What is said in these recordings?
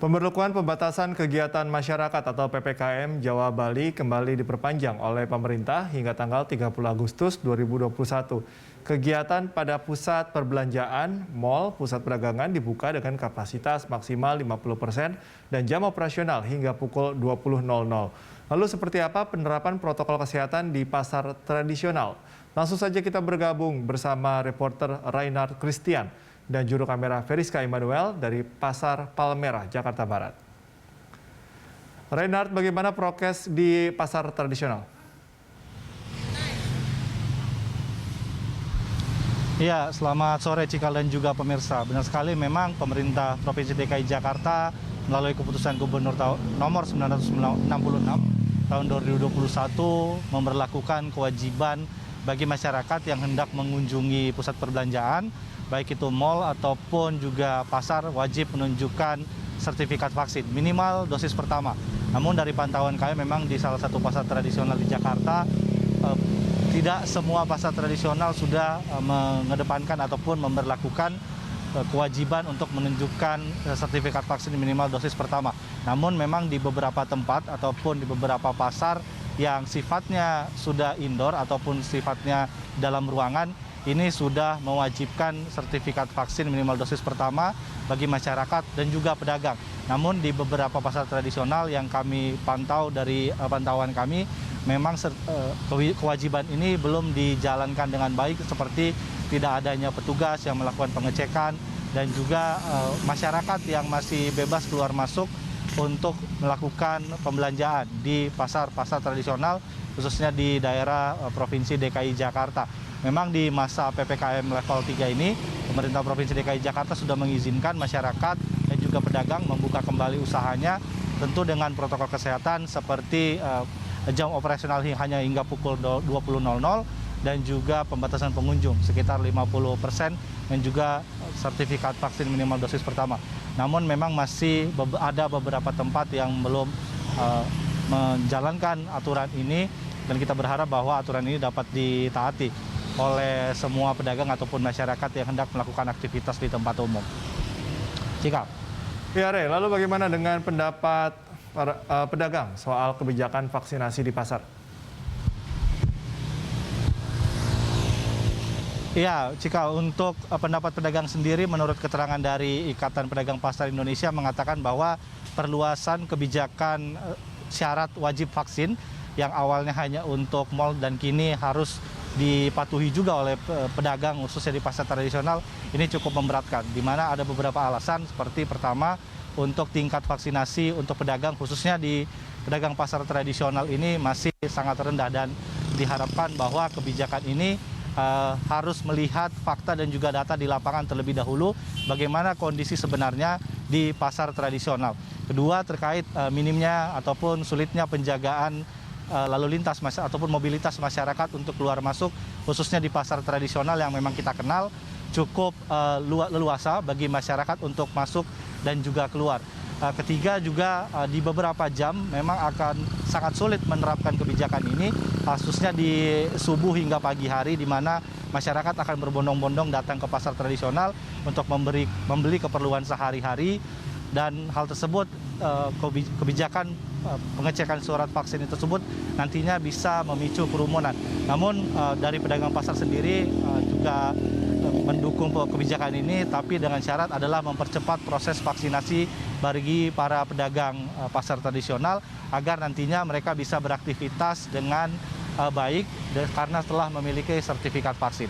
Pemberlakuan pembatasan kegiatan masyarakat atau PPKM Jawa Bali kembali diperpanjang oleh pemerintah hingga tanggal 30 Agustus 2021. Kegiatan pada pusat perbelanjaan, mal, pusat perdagangan dibuka dengan kapasitas maksimal 50% dan jam operasional hingga pukul 20.00. Lalu seperti apa penerapan protokol kesehatan di pasar tradisional? Langsung saja kita bergabung bersama reporter Reinhard Christian dan juru kamera Feriska Immanuel dari Pasar Palmerah, Jakarta Barat. Reinhard, bagaimana prokes di pasar tradisional? Ya, selamat sore Cikal dan juga pemirsa. Benar sekali, memang pemerintah Provinsi DKI Jakarta melalui keputusan Gubernur nomor 966 tahun 2021 memberlakukan kewajiban bagi masyarakat yang hendak mengunjungi pusat perbelanjaan, baik itu mal ataupun juga pasar, wajib menunjukkan sertifikat vaksin minimal dosis pertama. Namun dari pantauan kami memang di salah satu pasar tradisional di Jakarta, tidak semua pasar tradisional sudah mengedepankan ataupun memberlakukan kewajiban untuk menunjukkan sertifikat vaksin minimal dosis pertama. Namun memang di beberapa tempat ataupun di beberapa pasar yang sifatnya sudah indoor ataupun sifatnya dalam ruangan, ini sudah mewajibkan sertifikat vaksin minimal dosis pertama bagi masyarakat dan juga pedagang. Namun di beberapa pasar tradisional yang kami pantau dari pantauan kami, memang kewajiban ini belum dijalankan dengan baik, seperti tidak adanya petugas yang melakukan pengecekan dan juga masyarakat yang masih bebas keluar masuk untuk melakukan pembelanjaan di pasar-pasar tradisional, khususnya di daerah Provinsi DKI Jakarta. Memang di masa PPKM level 3 ini, pemerintah Provinsi DKI Jakarta sudah mengizinkan masyarakat dan juga pedagang membuka kembali usahanya, tentu dengan protokol kesehatan seperti jam operasional hanya hingga pukul 20.00 dan juga pembatasan pengunjung sekitar 50% dan juga sertifikat vaksin minimal dosis pertama. Namun memang masih ada beberapa tempat yang belum menjalankan aturan ini, dan kita berharap bahwa aturan ini dapat ditaati oleh semua pedagang ataupun masyarakat yang hendak melakukan aktivitas di tempat umum. Cikal. Ya, Re, lalu bagaimana dengan pendapat para pedagang soal kebijakan vaksinasi di pasar? Ya, Cikal, untuk pendapat pedagang sendiri, menurut keterangan dari Ikatan Pedagang Pasar Indonesia mengatakan bahwa perluasan kebijakan syarat wajib vaksin yang awalnya hanya untuk mal dan kini harus dipatuhi juga oleh pedagang khususnya di pasar tradisional, ini cukup memberatkan, di mana ada beberapa alasan. Seperti pertama, untuk tingkat vaksinasi untuk pedagang khususnya di pedagang pasar tradisional ini masih sangat rendah, dan diharapkan bahwa kebijakan ini harus melihat fakta dan juga data di lapangan terlebih dahulu, bagaimana kondisi sebenarnya di pasar tradisional. Kedua, terkait minimnya ataupun sulitnya penjagaan lalu lintas ataupun mobilitas masyarakat untuk keluar masuk, khususnya di pasar tradisional yang memang kita kenal cukup leluasa bagi masyarakat untuk masuk dan juga keluar. Ketiga juga di beberapa jam memang akan sangat sulit menerapkan kebijakan ini, khususnya di subuh hingga pagi hari, di mana masyarakat akan berbondong-bondong datang ke pasar tradisional untuk membeli keperluan sehari-hari, dan hal tersebut kebijakan pengecekan surat vaksin tersebut nantinya bisa memicu kerumunan. Namun dari pedagang pasar sendiri juga mendukung kebijakan ini, tapi dengan syarat adalah mempercepat proses vaksinasi bagi para pedagang pasar tradisional agar nantinya mereka bisa beraktivitas dengan baik karena telah memiliki sertifikat vaksin.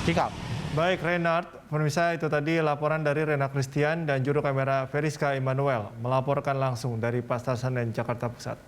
Cikal. Baik, Reinhard, pemirsa, itu tadi laporan dari Reinhard Christian dan juru kamera Feriska Immanuel melaporkan langsung dari Pasar Senen, Jakarta Pusat.